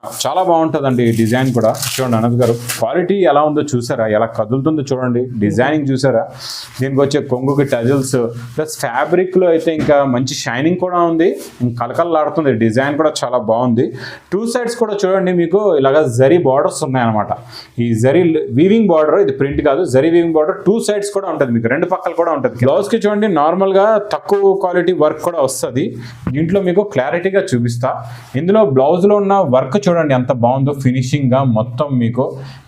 చాలా బాగుంటుందండి డిజైన్ కూడా. చూడండి అనంత్ గారు, క్వాలిటీ ఎలా ఉందో చూసారా, ఎలా కదులుతుందో చూడండి, డిజైనింగ్ చూసారా. దీనికి వచ్చే కొంగుకి టజల్స్ ప్లస్ ఫ్యాబ్రిక్లో అయితే ఇంకా మంచి షైనింగ్ కూడా ఉంది, కలకలలాడుతుంది. డిజైన్ కూడా చాలా బాగుంది. టూ సైడ్స్ కూడా చూడండి మీకు ఇలాగ జరీ బార్డర్స్ ఉన్నాయన్నమాట. ఈ జరీ వీవింగ్ బార్డర్, ఇది ప్రింట్ కాదు, zari weaving border two sides కూడా ఉంటుంది, మీకు రెండు పక్కలు కూడా ఉంటుంది. బ్లౌజ్కి చూడండి నార్మల్గా తక్కువ క్వాలిటీ వర్క్ కూడా వస్తుంది. దీంట్లో మీకు క్లారిటీగా చూపిస్తా. ఇందులో బ్లౌజ్లో ఉన్న వర్క్ చూడండి ఎంత బాగుందో, ఫినిషింగ్ గా మొత్తం మీకు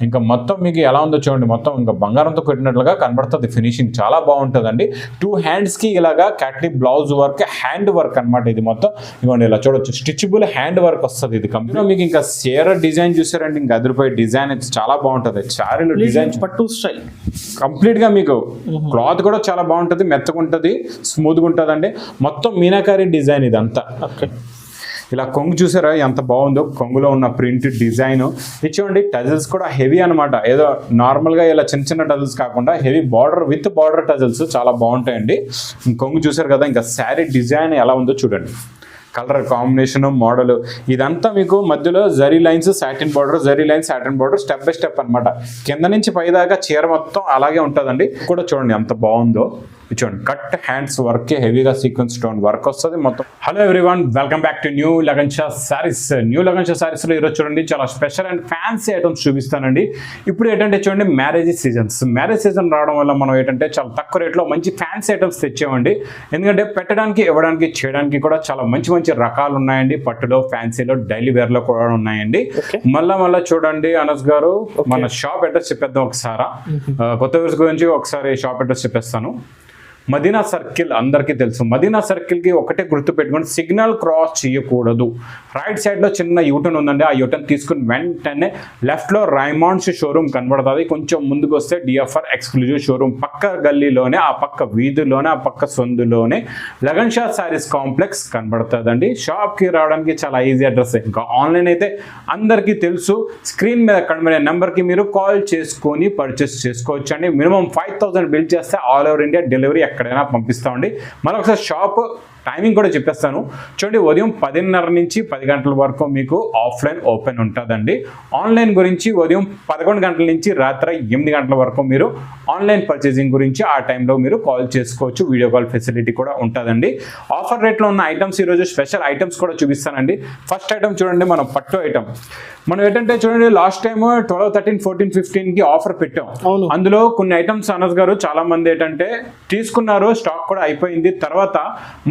ఇంకా మొత్తం మీకు ఎలా ఉందో చూడండి, మొత్తం ఇంకా బంగారంతో పెట్టినట్లుగా కనబడుతుంది. ఫినిషింగ్ చాలా బాగుంటుందండి. టూ హ్యాండ్స్ కి ఇలాగా క్యాట్లీ బ్లౌజ్ వర్క్, హ్యాండ్ వర్క్ అనమాట. ఇది మొత్తం ఇవ్వండి ఇలా చూడొచ్చు, స్టిచబుల్ హ్యాండ్ వర్క్ వస్తుంది. ఇది కంప్లీట్ మీకు ఇంకా చీర డిజైన్ చూసారండి, ఇంకా అదిరిపోయే డిజైన్ అయితే చాలా బాగుంటుంది. శారీలో డిజైన్ పట్టు స్టైల్ కంప్లీట్ గా మీకు క్లాత్ కూడా చాలా బాగుంటుంది, మెత్తగా ఉంటుంది, స్మూత్ గా ఉంటుందండి. మొత్తం మీనాకారి డిజైన్ ఇదంతా. ఇలా కొంగు చూసారా ఎంత బాగుందో, కొంగులో ఉన్న ప్రింట్ డిజైన్ ఇచ్చేయండి. టజల్స్ కూడా హెవీ అనమాట, ఏదో నార్మల్గా ఇలా చిన్న చిన్న టజల్స్ కాకుండా heavy border with border tassels చాలా బాగుంటాయండి. కొంగు చూసారు కదా, ఇంకా శారీ డిజైన్ ఎలా ఉందో చూడండి, కలర్ కాంబినేషన్, మోడల్ ఇదంతా మీకు మధ్యలో zari lines, satin border, zari lines, satin border, step by step అనమాట. కింద నుంచి పైదాకా చీర మొత్తం అలాగే ఉంటుందండి. కూడా చూడండి ఎంత బాగుందో. చూడండి కట్ హ్యాండ్స్ వర్క్, హెవీగా సీక్వెన్స్ స్టోన్ వర్క్ వస్తుంది మొత్తం. Hello everyone, welcome back to new Lagan Shah saris. New Lagan Shah సారీస్లో ఈరోజు చూడండి చాలా స్పెషల్ అండ్ ఫ్యాన్సీ ఐటమ్స్ చూపిస్తానండి. ఇప్పుడు ఏంటంటే చూడండి మ్యారేజ్ సీజన్ రావడం వల్ల మనం ఏంటంటే చాలా తక్కువ రేట్లో మంచి ఫ్యాన్సీ ఐటమ్స్ తెచ్చామండి. ఎందుకంటే పెట్టడానికి, ఇవ్వడానికి, చేయడానికి కూడా చాలా మంచి మంచి రకాలు ఉన్నాయండి. పట్టులో, ఫ్యాన్సీలో, డైలీ వేర్లో కూడా ఉన్నాయండి. మళ్ళా చూడండి అనస్ గారు, మన షాప్ అడ్రస్ చెప్పేద్దాం ఒకసారి. కొత్త వ్యూస్ గురించి ఒకసారి షాప్ అడ్రస్ చెప్పేస్తాను. మదీనా సర్కిల్ అందరికీ తెలుసు. మదీనా సర్కిల్కి ఒకటే గుర్తు పెట్టుకోండి, సిగ్నల్ క్రాస్ చేయకూడదు. రైట్ సైడ్లో చిన్న యూటర్న్ ఉందండి, ఆ యూటర్న్ తీసుకుని వెంటనే లెఫ్ట్లో రైమాండ్స్ షోరూమ్ కనబడుతుంది. కొంచెం ముందుకు వస్తే డిఎఫ్ఆర్ ఎక్స్క్లూజివ్ షోరూమ్. పక్క గల్లీలోనే, ఆ పక్క వీధిలోనే, ఆ పక్క సందులోనే లగన్ షా సారీస్ కాంప్లెక్స్ కనబడుతుందండి. షాప్కి రావడానికి చాలా ఈజీ అడ్రస్. ఇంకా ఆన్లైన్ అయితే అందరికీ తెలుసు, స్క్రీన్ మీద కనబడే నెంబర్కి మీరు కాల్ చేసుకొని పర్చేస్ చేసుకోవచ్చు అండి. మినిమం 5,000 బిల్ చేస్తే ఆల్ ఓవర్ ఇండియా డెలివరీ ఎక్కడైనా పంపిస్తామండి. మళ్ళీ ఒకసారి షాప్ టైమింగ్ కూడా చెప్పేస్తాను. చూడండి, ఉదయం 10:30 నుంచి 10 గంటల వరకు మీకు ఆఫ్లైన్ ఓపెన్ ఉంటుందండి. ఆన్లైన్ గురించి ఉదయం 11 గంటల నుంచి రాత్రి 8 గంటల వరకు మీరు ఆన్లైన్ పర్చేసింగ్ గురించి ఆ టైంలో మీరు కాల్ చేసుకోవచ్చు. వీడియో కాల్ ఫెసిలిటీ కూడా ఉంటుందండి. ఆఫర్ రేట్లో ఉన్న ఐటమ్స్ ఈరోజు స్పెషల్ ఐటమ్స్ కూడా చూపిస్తానండి. ఫస్ట్ ఐటమ్ చూడండి, మనం పట్టు ఐటమ్. మనం ఏంటంటే చూడండి లాస్ట్ టైం 12, 13, 14, 15కి ఆఫర్ పెట్టాం. అందులో కొన్ని ఐటమ్స్ అనస్ గారు చాలా మంది ఏంటంటే తీసుకున్నారు, స్టాక్ కూడా అయిపోయింది, తర్వాత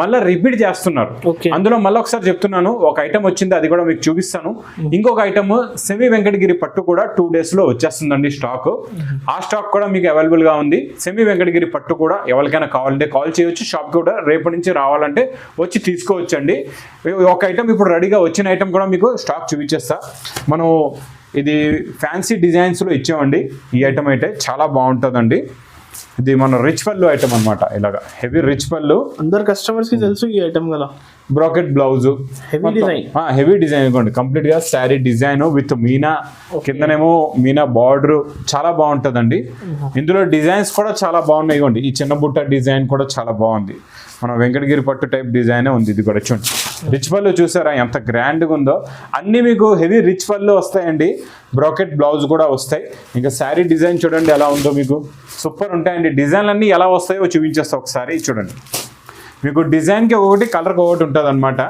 మళ్ళీ రిపీట్ చేస్తున్నారు. అందులో మళ్ళీ ఒకసారి చెప్తున్నాను, ఒక ఐటమ్ వచ్చింది, అది కూడా మీకు చూపిస్తాను. ఇంకొక ఐటమ్ సెమీ వెంకటగిరి పట్టు కూడా 2 days లో వచ్చేస్తుందండి స్టాక్. ఆ స్టాక్ కూడా మీకు అవైలబుల్ గా ఉంది. సెమీ వెంకటగిరి పట్టు కూడా ఎవరికైనా కావాలంటే కాల్ చేయొచ్చు. షాప్ కూడా రేపటి నుంచి రావాలంటే వచ్చి తీసుకోవచ్చండి. ఒక ఐటమ్ ఇప్పుడు రెడీగా వచ్చిన ఐటమ్ కూడా మీకు స్టాక్ చూపించేస్తా. మనం ఇది ఫ్యాన్సీ డిజైన్స్లో ఇచ్చామండి. ఈ ఐటమ్ అయితే చాలా బాగుంటుందండి. ఇది మన రిచ్ పళ్ళు ఐటమ్ అనమాట. ఇలాగా హెవీ రిచ్ పళ్ళు, అందరు కస్టమర్స్ కి తెలుసు ఈ ఐటమ్ కదా. బ్రాకెట్ బ్లౌజ్, హెవీ డిజైన్ ఇవ్వండి, కంప్లీట్ గా శారీ డిజైన్ విత్ మీనా, కిందనేమో మీనా బార్డర్, చాలా బాగుంటుందండి. ఇందులో డిజైన్స్ కూడా చాలా బాగున్నాయి. ఇవ్వండి, ఈ చిన్న బుట్ట డిజైన్ కూడా చాలా బాగుంది. మన వెంకటగిరి పట్టు టైప్ డిజైనే ఉంది. ఇది కూడా చూడండి, రిచ్ పళ్ళు చూసారా ఎంత గ్రాండ్గా ఉందో. అన్ని మీకు హెవీ రిచ్ పళ్ళు వస్తాయండి. బ్రాకెట్ బ్లౌజ్ కూడా వస్తాయి. ఇంకా శారీ డిజైన్ చూడండి ఎలా ఉందో, మీకు సూపర్ ఉంటాయండి. డిజైన్లు అన్నీ ఎలా వస్తాయో చూపించేస్తా ఒకసారి. చూడండి, మీకు డిజైన్కి ఒకటి, కలర్కి ఒకటి ఉంటుంది అనమాట.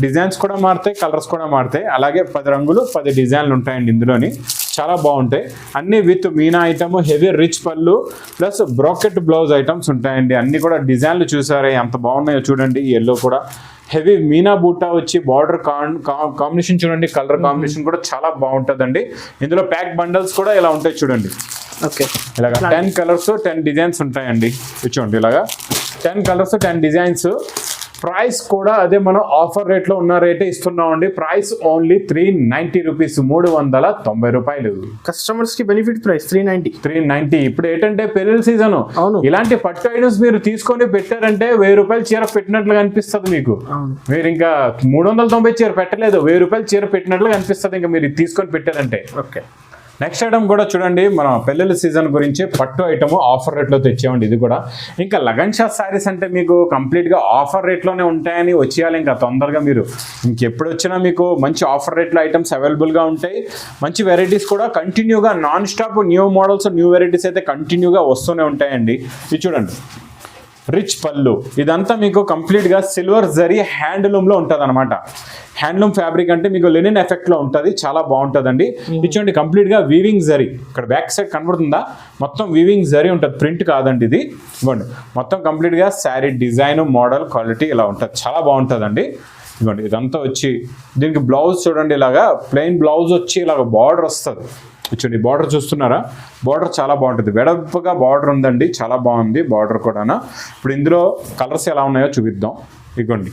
డిజైన్స్ కూడా మారుతాయి, కలర్స్ కూడా మారుతాయి. అలాగే 10 రంగులు 10 డిజైన్లు ఉంటాయండి ఇందులోని. చాలా బాగుంటాయి అన్నీ. With Meena item, heavy rich పళ్ళు ప్లస్ బ్రాకెట్ బ్లౌజ్ ఐటమ్స్ ఉంటాయండి. అన్నీ కూడా డిజైన్లు చూసారా ఎంత బాగున్నాయో చూడండి. ఎల్లో కూడా హెవీ మీనా బూటా వచ్చి బార్డర్ కాంబినేషన్ చూడండి, కలర్ కాంబినేషన్ కూడా చాలా బాగుంటుందండి. ఇందులో ప్యాక్ బండల్స్ కూడా ఇలా ఉంటాయి చూడండి. ఇలాగా 10 కలర్స్ 10 డిజైన్స్ ఉంటాయండి. చూడండి, ఇలాగా 10 కలర్స్ 10 డిజైన్స్. ప్రైస్ కూడా అదే మనం ఆఫర్ రేట్లో ఉన్న రేటే ఇస్తున్నామండి. ప్రైస్ ఓన్లీ 390 రూపీస్, 390 రూపాయలు. కస్టమర్స్ కి బెనిఫిట్ ప్రైస్ 390. ఇప్పుడు ఏంటంటే పెళ్లి సీజన్, ఇలాంటి పట్టు ఐటమ్స్ మీరు తీసుకొని పెట్టారంటే 1000 రూపాయలు చీర పెట్టినట్లుగా అనిపిస్తుంది మీకు. మీరు ఇంకా 390 చీర పెట్టలేదు, 1000 రూపాయలు చీర పెట్టినట్లుగా అనిపిస్తుంది ఇంకా మీరు తీసుకొని పెట్టారంటే. నెక్స్ట్ ఐటమ్ కూడా చూడండి, మన పెళ్ళిళ్ళ సీజన్ గురించి పట్టు ఐటమ్ ఆఫర్ రేట్లో తెచ్చామండి. ఇది కూడా ఇంకా లగన్ షా శారీస్ అంటే మీకు కంప్లీట్గా ఆఫర్ రేట్లోనే ఉంటాయని వచ్చేయాలి. ఇంకా తొందరగా మీరు ఇంకెప్పుడు వచ్చినా మీకు మంచి ఆఫర్ రేట్లో ఐటమ్స్ అవైలబుల్గా ఉంటాయి. మంచి వెరైటీస్ కూడా కంటిన్యూగా non stop new models new varieties అయితే కంటిన్యూగా వస్తూనే ఉంటాయండి. ఇది చూడండి, రిచ్ పళ్ళు. ఇదంతా మీకు కంప్లీట్గా సిల్వర్ జరీ హ్యాండ్లూమ్లో ఉంటుంది అనమాట. హ్యాండ్లూమ్ ఫ్యాబ్రిక్ అంటే మీకు లెనిన్ ఎఫెక్ట్లో ఉంటుంది, చాలా బాగుంటుందండి. ఇచ్చండి కంప్లీట్గా వీవింగ్ జరీ. ఇక్కడ బ్యాక్ సైడ్ కనబడుతుందా, మొత్తం వీవింగ్ జరీ ఉంటుంది, ప్రింట్ కాదండి ఇది. ఇవ్వండి మొత్తం కంప్లీట్గా శారీ డిజైన్ మోడల్ క్వాలిటీ ఇలా ఉంటుంది, చాలా బాగుంటుందండి. ఇవ్వండి ఇదంతా వచ్చి దీనికి బ్లౌజ్ చూడండి, ఇలాగా ప్లెయిన్ బ్లౌజ్ వచ్చి ఇలాగ బార్డర్ వస్తుంది. చూడండి బార్డర్ చూస్తున్నారా, బార్డర్ చాలా బాగుంటుంది, వెడల్పుగా బార్డర్ ఉందండి, చాలా బాగుంది బార్డర్ కూడా. ఇప్పుడు ఇందులో కలర్స్ ఎలా ఉన్నాయో చూపిద్దాం. ఇదిగోండి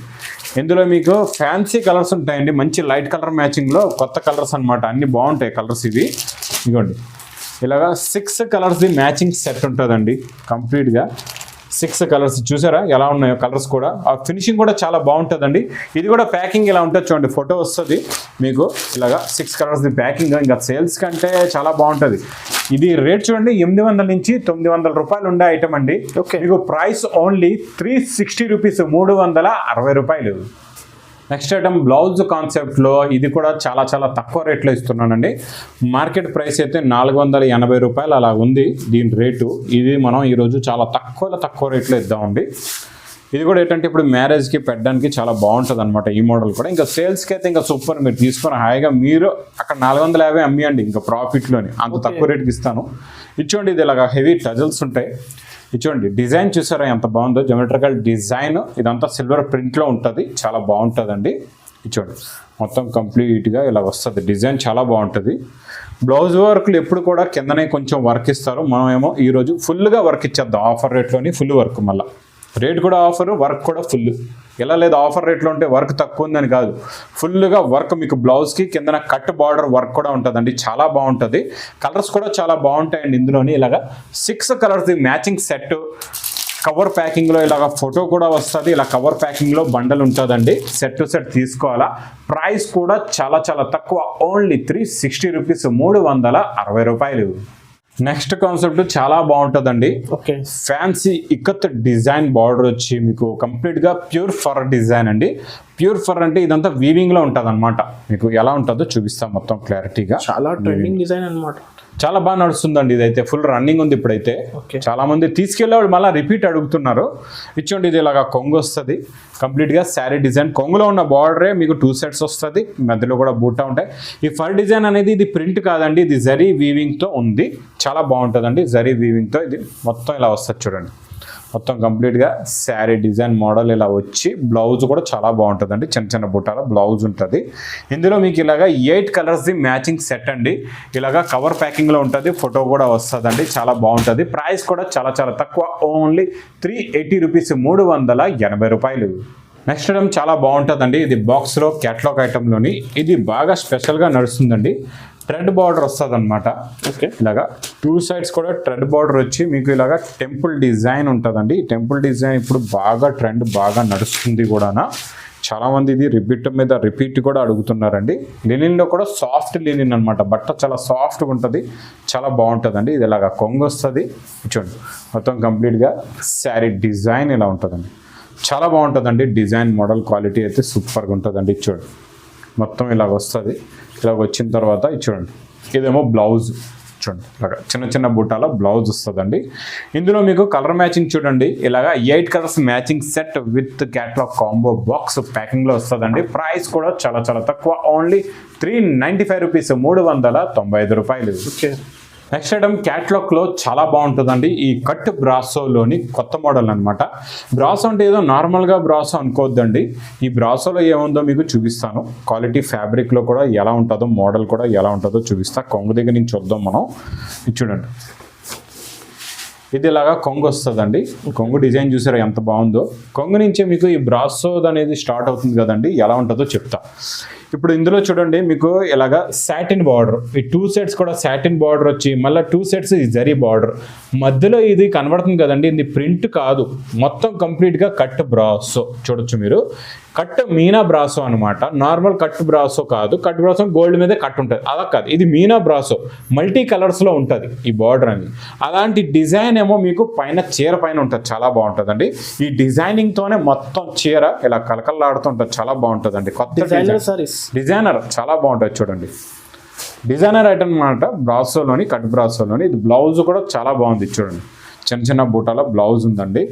ఇందులో మీకు ఫ్యాన్సీ కలర్స్ ఉంటాయండి, మంచి లైట్ కలర్ మ్యాచింగ్లో కొత్త కలర్స్ అనమాట, అన్ని బాగుంటాయి కలర్స్ ఇవి. ఇదిగోండి ఇలాగా 6 కలర్స్ది మ్యాచింగ్ సెట్ ఉంటుందండి, కంప్లీట్గా 6 కలర్స్. చూసారా ఎలా ఉన్నాయో కలర్స్ కూడా, ఆ ఫినిషింగ్ కూడా చాలా బాగుంటుందండి. ఇది కూడా ప్యాకింగ్ ఇలా ఉంటుంది చూడండి, ఫోటో వస్తుంది మీకు ఇలాగా 6 కలర్స్ది ప్యాకింగ్. ఇంకా సేల్స్ కంటే చాలా బాగుంటుంది. ఇది రేట్ చూడండి 800 నుంచి 900 రూపాయలు ఉండే ఐటమ్ అండి. మీకు ప్రైస్ ఓన్లీ 360 రూపీస్, 360 రూపాయలు. నెక్స్ట్ ఐటమ్ బ్లౌజ్ కాన్సెప్ట్లో ఇది కూడా చాలా చాలా తక్కువ రేట్లో ఇస్తున్నానండి. మార్కెట్ ప్రైస్ అయితే 480 రూపాయలు అలా ఉంది దీని రేటు. ఇది మనం ఈరోజు చాలా తక్కువ రేట్లో ఇద్దామండి. ఇది కూడా ఏంటంటే ఇప్పుడు మ్యారేజ్కి పెట్టడానికి చాలా బాగుంటుంది అనమాట ఈ మోడల్ కూడా. ఇంకా సేల్స్కి అయితే ఇంకా సూపర్, మీరు తీసుకొని హాయిగా మీరు అక్కడ 450 అమ్మియండి ఇంకా ప్రాఫిట్లోని, అంత తక్కువ రేట్కి ఇస్తాను. ఇచ్చోండి ఇది ఇలాగా హెవీ టజల్స్ ఉంటాయి. ఇచ్చోండి డిజైన్ చూసారా ఎంత బాగుందో, జోమెట్రికల్ డిజైన్. ఇదంతా సిల్వర్ ప్రింట్లో ఉంటుంది, చాలా బాగుంటుందండి. ఇచ్చోండి మొత్తం కంప్లీట్గా ఇలా వస్తుంది, డిజైన్ చాలా బాగుంటుంది. బ్లౌజ్ వర్క్లు ఎప్పుడు కూడా కిందనే కొంచెం వర్క్ ఇస్తారు, మనం ఏమో ఈరోజు ఫుల్గా వర్క్ ఇచ్చేద్దాం ఆఫర్ రేట్లోని. ఫుల్ వర్క్, మళ్ళీ రేట్ కూడా ఆఫర్, వర్క్ కూడా ఫుల్. ఎలా లేదు ఆఫర్ రేట్లో ఉంటే వర్క్ తక్కువ ఉందని కాదు, ఫుల్గా వర్క్ మీకు బ్లౌజ్కి కిందన కట్ బార్డర్ వర్క్ కూడా ఉంటుందండి, చాలా బాగుంటుంది. కలర్స్ కూడా చాలా బాగుంటాయండి ఇందులోని. ఇలాగా 6 కలర్స్ మ్యాచింగ్ సెట్, కవర్ ప్యాకింగ్లో ఇలాగ ఫోటో కూడా వస్తుంది. ఇలా కవర్ ప్యాకింగ్లో బండల్ ఉంటుందండి, సెట్ టు సెట్ తీసుకోవాలా. ప్రైస్ కూడా చాలా చాలా తక్కువ, ఓన్లీ 360 రూపీస్, 360 రూపాయలు. నెక్స్ట్ కాన్సెప్ట్ చాలా బాగుంటుందండి. Okay, fancy ikat design border వచ్చి మీకు కంప్లీట్గా ప్యూర్ ఫర్ డిజైన్ అండి. ప్యూర్ ఫర్ అంటే ఇదంతా వీవింగ్లో ఉంటుంది అనమాట. మీకు ఎలా ఉంటుందో చూపిస్తాం మొత్తం క్లారిటీగా. చాలా ట్రెండింగ్ డిజైన్ అనమాట, చాలా బాగా నడుస్తుందండి. ఇదైతే ఫుల్ రన్నింగ్ ఉంది ఇప్పుడైతే. చాలా మంది తీసుకెళ్ళేవాళ్ళు మళ్ళీ రిపీట్ అడుగుతున్నారు. ఇచ్చోండి ఇది ఇలాగా కొంగు వస్తుంది, కంప్లీట్గా శారీ డిజైన్. కొంగులో ఉన్న బార్డరే మీకు 2 సెట్స్ వస్తుంది, మధ్యలో కూడా బూటా ఉంటాయి. ఈ ఫర్ డిజైన్ అనేది ఇది ప్రింట్ కాదండి, ఇది జరీ వీవింగ్తో ఉంది, చాలా బాగుంటుందండి. జరీ వీవింగ్తో ఇది మొత్తం ఇలా వస్తుంది చూడండి, మొత్తం కంప్లీట్గా శారీ డిజైన్ మోడల్ ఇలా వచ్చి బ్లౌజ్ కూడా చాలా బాగుంటుందండి, చిన్న చిన్న బుట్టాల బ్లౌజ్ ఉంటుంది. ఇందులో మీకు ఇలాగా 8 కలర్స్ది మ్యాచింగ్ సెట్ అండి. ఇలాగా కవర్ ప్యాకింగ్లో ఉంటుంది, ఫోటో కూడా వస్తుందండి, చాలా బాగుంటుంది. ప్రైస్ కూడా చాలా చాలా తక్కువ, ఓన్లీ 380 రూపీస్, 380 రూపాయలు. నెక్స్ట్ ఐటమ్ చాలా బాగుంటుందండి. ఇది బాక్స్లో క్యాట్లాగ్ ఐటెంలోని ఇది బాగా స్పెషల్గా నడుస్తుందండి. ట్రెడ్ బార్డర్ వస్తుంది అనమాట. ఓకే, ఇలాగా 2 సైడ్స్ కూడా ట్రెడ్ బార్డర్ వచ్చి మీకు ఇలాగా టెంపుల్ డిజైన్ ఉంటుందండి. ఈ టెంపుల్ డిజైన్ ఇప్పుడు బాగా ట్రెండ్, బాగా నడుస్తుంది కూడా. చాలామంది ఇది రిపీట్ కూడా అడుగుతున్నారండి. లినిన్లో కూడా సాఫ్ట్ లినిన్ అనమాట, బట్ట చాలా సాఫ్ట్గా ఉంటుంది, చాలా బాగుంటుందండి. ఇది ఇలాగా కొంగు వస్తుంది. చూడండి మొత్తం కంప్లీట్గా శారీ డిజైన్ ఇలా ఉంటుందండి, చాలా బాగుంటుందండి. డిజైన్ మోడల్ క్వాలిటీ అయితే సూపర్గా ఉంటుందండి. చూడండి మొత్తం ఇలాగ వస్తుంది. ఇలాగ వచ్చిన తర్వాత చూడండి ఇదేమో బ్లౌజ్, చూడండి ఇలాగ చిన్న చిన్న బుట్టాల బ్లౌజ్ వస్తుందండి. ఇందులో మీకు కలర్ మ్యాచింగ్ చూడండి, ఇలాగా 8 colours matching set with catalogue combo box ప్యాకింగ్లో వస్తుందండి. ప్రైస్ కూడా చాలా చాలా తక్కువ, ఓన్లీ 395 రూపీస్, 395 రూపాయలు. ఓకే, నెక్స్ట్ ఐటమ్ క్యాట్లాగ్లో చాలా బాగుంటుందండి. ఈ కట్ బ్రాసోలోని కొత్త మోడల్ అనమాట. బ్రాసో అంటే ఏదో నార్మల్గా బ్రాసో అనుకోవద్దండి. ఈ బ్రాసోలో ఏముందో మీకు చూపిస్తాను. క్వాలిటీ ఫ్యాబ్రిక్లో కూడా ఎలా ఉంటుందో, మోడల్ కూడా ఎలా ఉంటుందో చూపిస్తా. కొంగు దగ్గర నుంచి చూద్దాం మనం. ఇది చూడండి, ఇది ఇలాగా కొంగు వస్తుందండి. కొంగు డిజైన్ చూసారా ఎంత బాగుందో. కొంగు నుంచే మీకు ఈ బ్రాసో అనేది స్టార్ట్ అవుతుంది కదండి, ఎలా ఉంటుందో చెప్తా. ఇప్పుడు ఇందులో చూడండి మీకు ఇలాగా సాటిన్ బార్డర్, ఈ 2 సెట్స్ కూడా సాటిన్ బార్డర్ వచ్చి మళ్ళీ 2 సెట్స్ ఈ జరీ బార్డర్, మధ్యలో ఇది కనబడుతుంది కదండి, ఇది ప్రింట్ కాదు, మొత్తం కంప్లీట్గా కట్ బ్రాసో చూడొచ్చు మీరు. కట్ మీనా బ్రాసో అనమాట, నార్మల్ కట్ బ్రాసో కాదు. కట్ బ్రాసో గోల్డ్ మీద కట్ ఉంటుంది, అలా కాదు, ఇది మీనా బ్రాసో మల్టీ కలర్స్లో ఉంటుంది ఈ బార్డర్ అని. అలాంటి డిజైన్ ఏమో మీకు పైన చీర పైన ఉంటుంది, చాలా బాగుంటుందండి. ఈ డిజైనింగ్తోనే మొత్తం చీర ఇలా కలకల్లాడుతుంటుంది, చాలా బాగుంటుందండి. కొత్త డిజైనర్ చాలా బాగుంటుంది చూడండి. డిజైనర్ ఐటమ్ అనమాట, బ్రాసోలోని కట్ బ్రాసోలోని. ఇది బ్లౌజ్ కూడా చాలా బాగుంది చూడండి, చిన్న చిన్న బూటాల బ్లౌజ్ ఉందండి.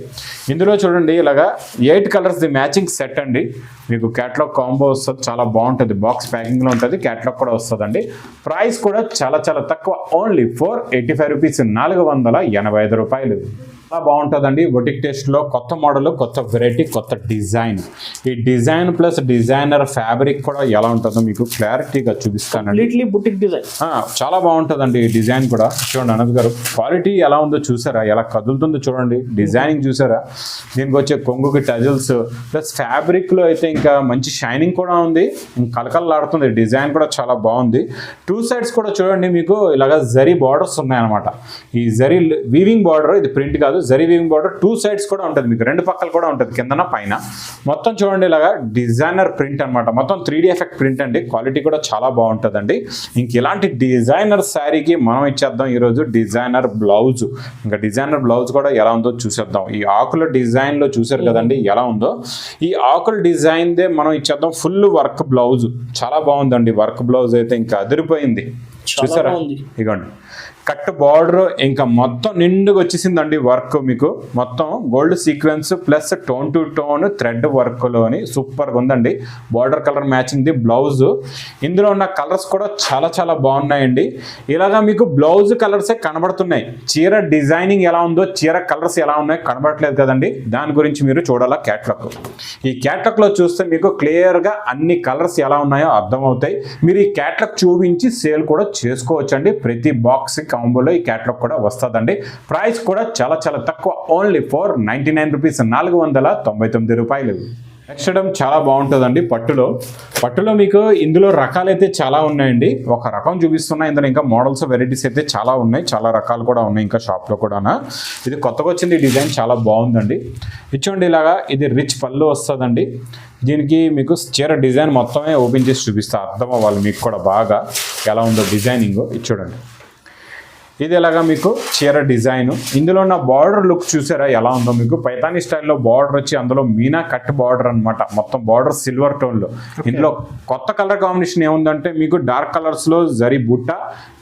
ఇందులో చూడండి ఇలాగా 8 కలర్స్ ది మ్యాచింగ్ సెట్ అండి. మీకు క్యాట్లాగ్ కాంబో వస్తుంది, చాలా బాగుంటుంది. బాక్స్ ప్యాకింగ్లో ఉంటుంది, క్యాట్లాగ్ కూడా వస్తుందండి. ప్రైస్ కూడా చాలా చాలా తక్కువ, ఓన్లీ 485 రూపీస్, 485 రూపాయలు. చాలా బాగుంటుందండి. బొటిక్ టేస్ట్లో కొత్త మోడల్, కొత్త వెరైటీ, కొత్త డిజైన్. ఈ డిజైన్ ప్లస్ డిజైనర్ ఫ్యాబ్రిక్ కూడా ఎలా ఉంటుందో మీకు క్లారిటీగా చూపిస్తానండి. బుటిక్ డిజైన్ చాలా బాగుంటుందండి. ఈ డిజైన్ కూడా చూడండి అనంత్ గారు, క్వాలిటీ ఎలా ఉందో చూసారా, ఎలా కదులుతుందో చూడండి, డిజైనింగ్ చూసారా. దీనికి వచ్చే కొంగుకి టజల్స్ ప్లస్ ఫ్యాబ్రిక్లో అయితే ఇంకా మంచి షైనింగ్ కూడా ఉంది, కలకలలాడుతుంది. డిజైన్ కూడా చాలా బాగుంది. 2 సైడ్స్ కూడా చూడండి మీకు ఇలాగ జరీ బార్డర్స్ ఉన్నాయన్నమాట. ఈ జరీ వీవింగ్ బార్డర్, ఇది ప్రింట్ కాదు, జరీ వీవింగ్ బార్డర్ 2 సైడ్స్ కూడా ఉంటుంది, మీకు 2 పక్కలు కూడా ఉంటుంది, కిందన పైన. మొత్తం చూడండి ఇలాగా డిజైనర్ ప్రింట్ అనమాట, మొత్తం 3D ఎఫెక్ట్ ప్రింట్ అండి. క్వాలిటీ కూడా చాలా బాగుంటుందండి. ఇంక ఇలాంటి డిజైనర్ శారీకి మనం ఇచ్చేద్దాం ఈరోజు డిజైనర్ బ్లౌజ్. ఇంకా డిజైనర్ బ్లౌజ్ కూడా ఎలా ఉందో చూసేద్దాం. ఈ ఆకుల డిజైన్లో చూసారు కదండి ఎలా ఉందో, ఈ ఆకుల డిజైన్దే మనం ఇచ్చేద్దాం ఫుల్ వర్క్ బ్లౌజ్. చాలా బాగుందండి, వర్క్ బ్లౌజ్ అయితే ఇంకా అదిరిపోయింది. చూసారా, ఇగోండి కట్ బార్డర్ ఇంకా మొత్తం నిండుగా వచ్చేసిందండి వర్క్. మీకు మొత్తం gold sequence plus tone to tone thread వర్క్లోని సూపర్గా ఉందండి. Border colour matching the blouse. ఇందులో ఉన్న కలర్స్ కూడా చాలా చాలా బాగున్నాయండి. ఇలాగా మీకు బ్లౌజ్ కలర్సే కనబడుతున్నాయి, చీర డిజైనింగ్ ఎలా ఉందో, చీర కలర్స్ ఎలా ఉన్నాయో కనబడట్లేదు కదండి. దాని గురించి మీరు చూడాలా క్యాట్లాగ్. ఈ క్యాట్లాగ్లో చూస్తే మీకు క్లియర్గా అన్ని కలర్స్ ఎలా ఉన్నాయో అర్థమవుతాయి. మీరు ఈ క్యాట్లాగ్ చూపించి సేల్ కూడా చేసుకోవచ్చండి. ప్రతి బాక్స్ కాంబోలో ఈ క్యాట్లాగ్ కూడా వస్తుందండి. ప్రైస్ కూడా చాలా చాలా తక్కువ, ఓన్లీ 499 రూపీస్, 499 రూపాయలు. నెక్స్ట్ ఐటమ్ చాలా బాగుంటుందండి పట్టులో మీకు ఇందులో రకాలైతే చాలా ఉన్నాయండి. ఒక రకం చూపిస్తున్నా, ఇందులో ఇంకా మోడల్స్ వెరైటీస్ అయితే చాలా ఉన్నాయి, చాలా రకాలు కూడా ఉన్నాయి ఇంకా షాప్లో కూడా. ఇది కొత్తగా వచ్చింది డిజైన్, చాలా బాగుందండి. ఇచ్చోండి ఇలాగా, ఇది రిచ్ పళ్ళు వస్తుందండి. దీనికి మీకు చీర డిజైన్ మొత్తమే ఓపెన్ చేసి చూపిస్తా, అర్థం అవ్వాలి మీకు కూడా బాగా ఎలా ఉందో డిజైనింగ్. ఇది చూడండి, ఇది ఎలాగా మీకు చీర డిజైన్. ఇందులో ఉన్న బార్డర్ లుక్ చూసారా ఎలా ఉందో. మీకు పైతానీ స్టైల్లో బార్డర్ వచ్చి అందులో మీనా కట్ బార్డర్ అనమాట, మొత్తం బార్డర్ సిల్వర్ టోన్లో. ఇందులో కొత్త కలర్ కాంబినేషన్ ఏముందంటే మీకు డార్క్ కలర్స్లో జరీ బుట్ట,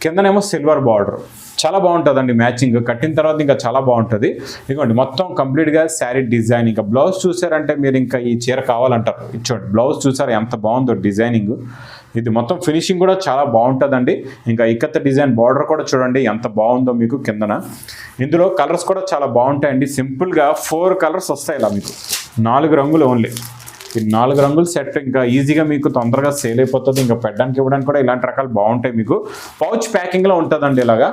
కిందనేమో సిల్వర్ బార్డర్. చాలా బాగుంటుందండి మ్యాచింగ్, కట్టిన తర్వాత ఇంకా చాలా బాగుంటుంది. ఇదిగోండి మొత్తం కంప్లీట్గా శారీ డిజైన్. ఇంకా బ్లౌజ్ చూసారంటే మీరు ఇంకా ఈ చీర కావాలంటారు. ఇచ్చోండి బ్లౌజ్ చూసారా ఎంత బాగుందో డిజైనింగ్. ఇది మొత్తం ఫినిషింగ్ కూడా చాలా బాగుంటుందండి. ఇంకా ఇక్కత్త డిజైన్ బార్డర్ కూడా చూడండి ఎంత బాగుందో మీకు కిందన. ఇందులో కలర్స్ కూడా చాలా బాగుంటాయండి. సింపుల్గా 4 కలర్స్ వస్తాయి ఇలా మీకు, 4 రంగులు ఓన్లీ. ఈ 4 రంగుల సెట్ ఇంకా ఈజీగా మీకు తొందరగా సేల్ అయిపోతుంది. ఇంకా పెట్టడానికి ఇవ్వడానికి కూడా ఇలాంటి రకాలు బాగుంటాయి. మీకు పౌచ్ ప్యాకింగ్లో ఉంటుందండి, ఇలాగా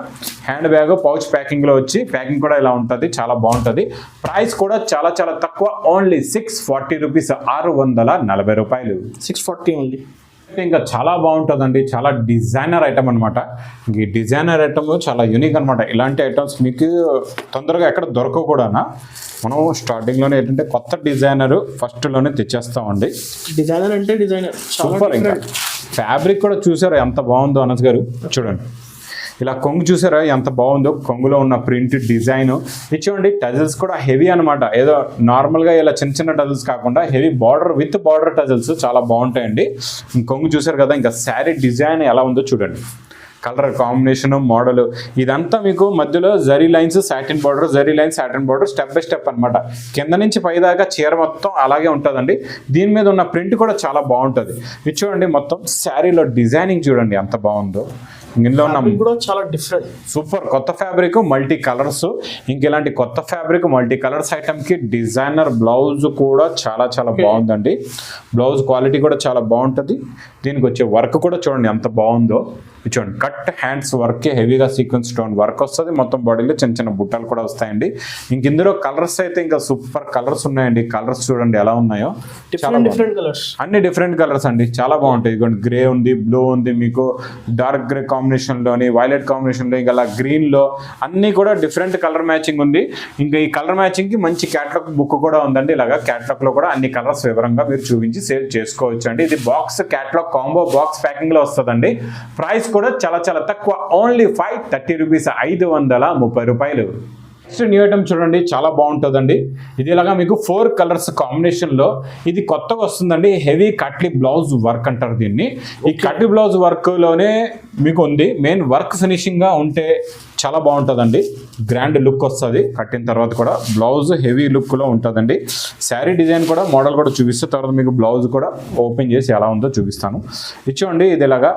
హ్యాండ్ బ్యాగ్ పౌచ్ ప్యాకింగ్లో వచ్చి ప్యాకింగ్ కూడా ఇలా ఉంటుంది, చాలా బాగుంటుంది. ప్రైస్ కూడా చాలా చాలా తక్కువ, ఓన్లీ 640 రూపీస్, 640 రూపాయలు. 640 ఓన్లీ. ఇంకా చాలా బాగుంటుందండి, చాలా డిజైనర్ ఐటమ్ అనమాట. ఈ డిజైనర్ ఐటమ్ చాలా యూనిక్ అనమాట. ఇలాంటి ఐటమ్స్ మీకు తొందరగా ఎక్కడ దొరకవు కూడా. మనం స్టార్టింగ్లోనే ఏంటంటే కొత్త డిజైనర్ ఫస్ట్లోనే తెచ్చేస్తామండి. డిజైనర్ అంటే డిజైనర్ సూపర్. ఇంకా ఫ్యాబ్రిక్ కూడా చూసారా ఎంత బాగుందో అనస్ గారు, చూడండి ఇలా కొంగు చూసారా ఎంత బాగుందో. కొంగులో ఉన్న ప్రింట్ డిజైన్ ఇచ్చేయండి. టజల్స్ కూడా హెవీ అనమాట, ఏదో నార్మల్గా ఇలా చిన్న చిన్న టజల్స్ కాకుండా heavy border with border tassels చాలా బాగుంటాయండి. కొంగు చూసారు కదా. ఇంకా శారీ డిజైన్ ఎలా ఉందో చూడండి, కలర్ కాంబినేషన్, మోడల్ ఇదంతా మీకు మధ్యలో zari lines, satin border, zari lines, satin border, step by step అనమాట. కింద నుంచి పైదాకా చీర మొత్తం అలాగే ఉంటుందండి. దీని మీద ఉన్న ప్రింట్ కూడా చాలా బాగుంటుంది. ఇది చూడండి మొత్తం శారీలో డిజైనింగ్ చూడండి ఎంత బాగుందో. ఇందులో ఉన్న కూడా చాలా డిఫరెంట్, సూపర్ కొత్త ఫ్యాబ్రిక్, మల్టీ కలర్స్. ఇంక ఇలాంటి కొత్త ఫ్యాబ్రిక్ మల్టీ కలర్స్ ఐటమ్కి డిజైనర్ బ్లౌజ్ కూడా చాలా చాలా బాగుందండి. బ్లౌజ్ క్వాలిటీ కూడా చాలా బాగుంటుంది. దీనికి వచ్చే వర్క్ కూడా చూడండి ఎంత బాగుందో. చూడండి కట్ హ్యాండ్స్ వర్క్, హెవీగా సీక్వెన్స్ స్టోన్ వర్క్ వస్తుంది, మొత్తం బాడీలో చిన్న చిన్న బుట్టలు కూడా వస్తాయండి. ఇంక ఇందులో కలర్స్ అయితే ఇంకా సూపర్ కలర్స్ ఉన్నాయండి. కలర్స్ చూడండి ఎలా ఉన్నాయో, చాలా డిఫరెంట్ కలర్స్, అన్ని డిఫరెంట్ కలర్స్ అండి, చాలా బాగుంటాయి. ఇదిగోండి గ్రే ఉంది, బ్లూ ఉంది, మీకు డార్క్ గ్రే కాంబినేషన్లోని, వైలెట్ కాంబినేషన్లో, ఇంకా అలా గ్రీన్లో అన్నీ కూడా డిఫరెంట్ కలర్ మ్యాచింగ్ ఉంది. ఇంకా ఈ కలర్ మ్యాచింగ్కి మంచి క్యాటలాగ్ బుక్ కూడా ఉందండి. ఇలాగా క్యాటలాగ్లో కూడా అన్ని కలర్స్ వివరంగా మీరు చూపించి సేల్ చేసుకోవచ్చు అండి. ఇది బాక్స్ క్యాటలాగ్ కాంబో బాక్స్ ప్యాకింగ్లో వస్తుందండి. ప్రైస్ కూడా చాలా చాలా తక్కువ, ఓన్లీ 530 రూపీస్, 530 రూపాయలు. నెక్స్ట్ న్యూ ఐటమ్ చూడండి, చాలా బాగుంటుందండి. ఇది ఇలాగా మీకు 4 కలర్స్ కాంబినేషన్లో ఇది కొత్తగా వస్తుందండి. హెవీ కట్లీ బ్లౌజ్ వర్క్ అంటారు దీన్ని. ఈ కట్లీ బ్లౌజ్ వర్క్లోనే మీకు ఉంది. మెయిన్ వర్క్ ఫినిషింగ్గా ఉంటే చాలా బాగుంటుందండి, గ్రాండ్ లుక్ వస్తుంది. కట్టిన తర్వాత కూడా బ్లౌజ్ హెవీ లుక్లో ఉంటుందండి. శారీ డిజైన్ కూడా మోడల్ కూడా చూపిస్తే తర్వాత మీకు బ్లౌజ్ కూడా ఓపెన్ చేసి ఎలా ఉందో చూపిస్తాను. ఇచ్చోండి ఇది ఇలాగా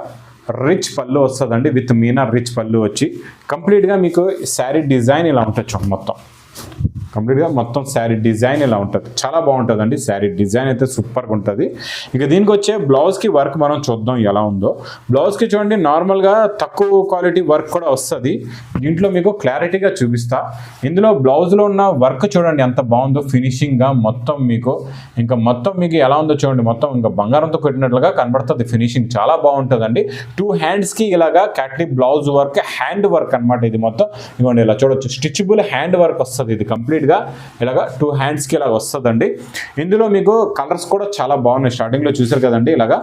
రిచ్ పళ్ళు వస్తుందండి, విత్ మీనా రిచ్ పళ్ళు వచ్చి కంప్లీట్గా మీకు శారీ డిజైన్ ఇలా ఉంటుంది. చూడండి మొత్తం కంప్లీట్గా మొత్తం శారీ డిజైన్ ఇలా ఉంటుంది, చాలా బాగుంటుందండి. శారీ డిజైన్ అయితే సూపర్గా ఉంటుంది. ఇక దీనికి వచ్చే బ్లౌజ్కి వర్క్ మనం చూద్దాం ఎలా ఉందో. బ్లౌజ్కి చూడండి నార్మల్గా తక్కువ క్వాలిటీ వర్క్ కూడా వస్తుంది. దీంట్లో మీకు క్లారిటీగా చూపిస్తా. ఇందులో బ్లౌజ్లో ఉన్న వర్క్ చూడండి ఎంత బాగుందో, ఫినిషింగ్గా మొత్తం మీకు ఇంకా మొత్తం మీకు ఎలా ఉందో చూడండి, మొత్తం ఇంకా బంగారంతో కొట్టినట్లుగా కనబడుతుంది. ఫినిషింగ్ చాలా బాగుంటుందండి. 2 హ్యాండ్స్కి ఇలాగా క్యాట్లీ బ్లౌజ్ వర్క్, హ్యాండ్ వర్క్ అనమాట. ఇది మొత్తం ఇవ్వండి ఇలా చూడొచ్చు, స్టిచబుల్ హ్యాండ్ వర్క్ వస్తుంది. ఇది కంప్లీట్గా ఇలాగా 2 హ్యాండ్స్కి ఇలా వస్తుందండి. ఇందులో మీకు కలర్స్ కూడా చాలా బాగున్నాయి. స్టార్టింగ్లో చూసారు కదండి, ఇలాగా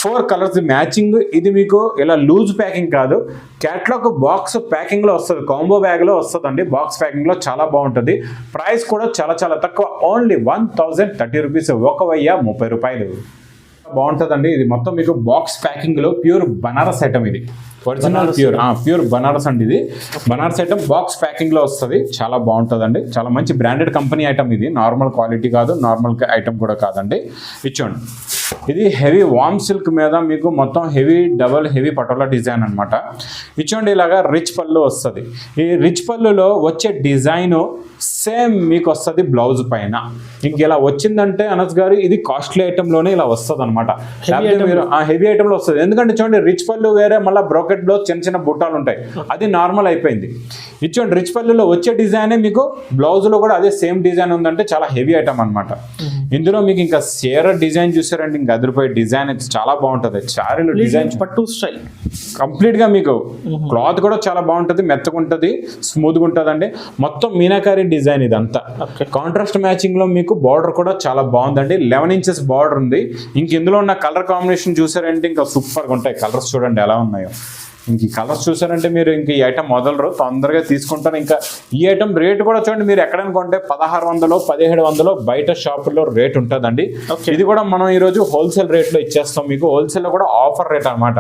4 కలర్స్ మ్యాచింగ్. ఇది మీకు ఇలా లూజ్ ప్యాకింగ్ కాదు, క్యాట్లాగ్ బాక్స్ ప్యాకింగ్లో వస్తుంది, కాంబో బ్యాగ్లో వస్తుందండి. బాక్స్ ప్యాకింగ్లో చాలా బాగుంటుంది. ప్రైస్ కూడా చాలా చాలా తక్కువ, ఓన్లీ 1030 రూపీస్, 1030 రూపాయలు. బాగుంటుందండి. ఇది మొత్తం మీకు బాక్స్ ప్యాకింగ్లో ప్యూర్ బనారస్ ఐటమ్. ఇది ఒరిజినల్ ప్యూర్ బనారస్ అండి. ఇది బనారస్ ఐటమ్ బాక్స్ ప్యాకింగ్లో వస్తుంది, చాలా బాగుంటుందండి. చాలా మంచి బ్రాండెడ్ కంపెనీ ఐటమ్. ఇది నార్మల్ క్వాలిటీ కాదు, నార్మల్ ఐటమ్ కూడా కాదండి. ఇచ్చోండి ఇది హెవీ వామ్ సిల్క్ మీద మీకు మొత్తం డబల్ హెవీ పటోలా డిజైన్ అనమాట. ఇచ్చోండి ఇలాగా రిచ్ పళ్ళు వస్తుంది. ఈ రిచ్ పళ్ళులో వచ్చే డిజైను సేమ్ మీకు వస్తుంది బ్లౌజ్ పైన. ఇంక ఇలా వచ్చిందంటే అనస్ గారు ఇది కాస్ట్లీ ఐటెంలోనే ఇలా వస్తుంది అనమాట. లేకపోతే మీరు హెవీ ఐటెంలో వస్తుంది. ఎందుకంటే చూడండి రిచ్ పళ్ళు వేరే, మళ్ళీ బ్రోకెట్ బ్లౌజ్ చిన్న చిన్న బుట్టాలు ఉంటాయి, అది నార్మల్ అయిపోయింది. ఇచ్చోండి రిచ్ పళ్ళులో వచ్చే డిజైనే మీకు బ్లౌజ్లో కూడా అదే సేమ్ డిజైన్ ఉందంటే చాలా హెవీ ఐటమ్ అనమాట. ఇందులో మీకు ఇంకా చీర డిజైన్ చూసారంటే ఇంకా అదిరిపోయే డిజైన్ అయితే చాలా బాగుంటుంది. శారీలో డిజైన్ పట్టు స్టైల్ కంప్లీట్గా మీకు క్లాత్ కూడా చాలా బాగుంటుంది, మెత్తగా ఉంటుంది, స్మూత్గా ఉంటుందండి. మొత్తం మీనాకారి డిజైన్ ఇదంతా. కాంట్రాస్ట్ మ్యాచింగ్ లో మీకు బార్డర్ కూడా చాలా బాగుందండి. 11 ఇంచెస్ బార్డర్ ఉంది. ఇంక ఇందులో ఉన్న కలర్ కాంబినేషన్ చూసారంటే ఇంకా సూపర్గా ఉంటాయి. కలర్స్ చూడండి ఎలా ఉన్నాయో. ఇంక ఈ కలర్స్ చూసారంటే మీరు ఇంక ఈ ఐటమ్ మొదలరు, తొందరగా తీసుకుంటారు. ఇంకా ఈ ఐటమ్ రేట్ కూడా చూడండి, మీరు ఎక్కడైనా కొంటే 1600 1700 బయట షాపుల్లో రేట్ ఉంటుందండి. ఇది కూడా మనం ఈరోజు హోల్సేల్ రేట్లో ఇచ్చేస్తాం మీకు. హోల్సేల్లో కూడా ఆఫర్ రేట్ అనమాట.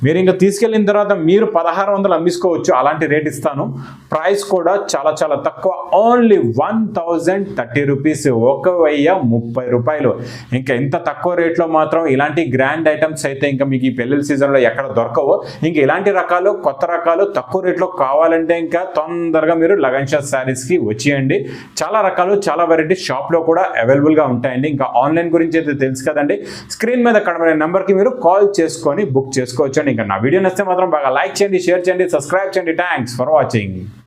మీరు ఇంకా తీసుకెళ్ళిన తర్వాత మీరు 1600 అమ్మిసుకోవచ్చు, అలాంటి రేట్ ఇస్తాను. ప్రైస్ కూడా చాలా చాలా తక్కువ, ఓన్లీ 1030 రూపీస్, 1030 రూపాయలు. ఇంకా ఇంత తక్కువ రేట్లో మాత్రం ఇలాంటి గ్రాండ్ ఐటమ్స్ అయితే ఇంకా మీకు ఈ పెళ్ళిళ్ళ సీజన్లో ఎక్కడ దొరకవు. ఇంకా ఇలాంటి రకాలు కొత్త రకాలు తక్కువ రేట్లో కావాలంటే ఇంకా తొందరగా మీరు లగన్ షా శారీస్కి వచ్చేయండి. చాలా రకాలు చాలా వెరైటీస్ షాప్లో కూడా అవైలబుల్గా ఉంటాయండి. ఇంకా ఆన్లైన్ గురించి అయితే తెలుసు కదండి, స్క్రీన్ మీద కనబడే నెంబర్కి మీరు కాల్ చేసుకొని బుక్ చేసుకోవచ్చు. ఇంకా నా వీడియో నచ్చితే మాత్రం బాగా లైక్ చేయండి, షేర్ చేయండి, సబ్స్క్రైబ్ చేయండి. Thanks for watching.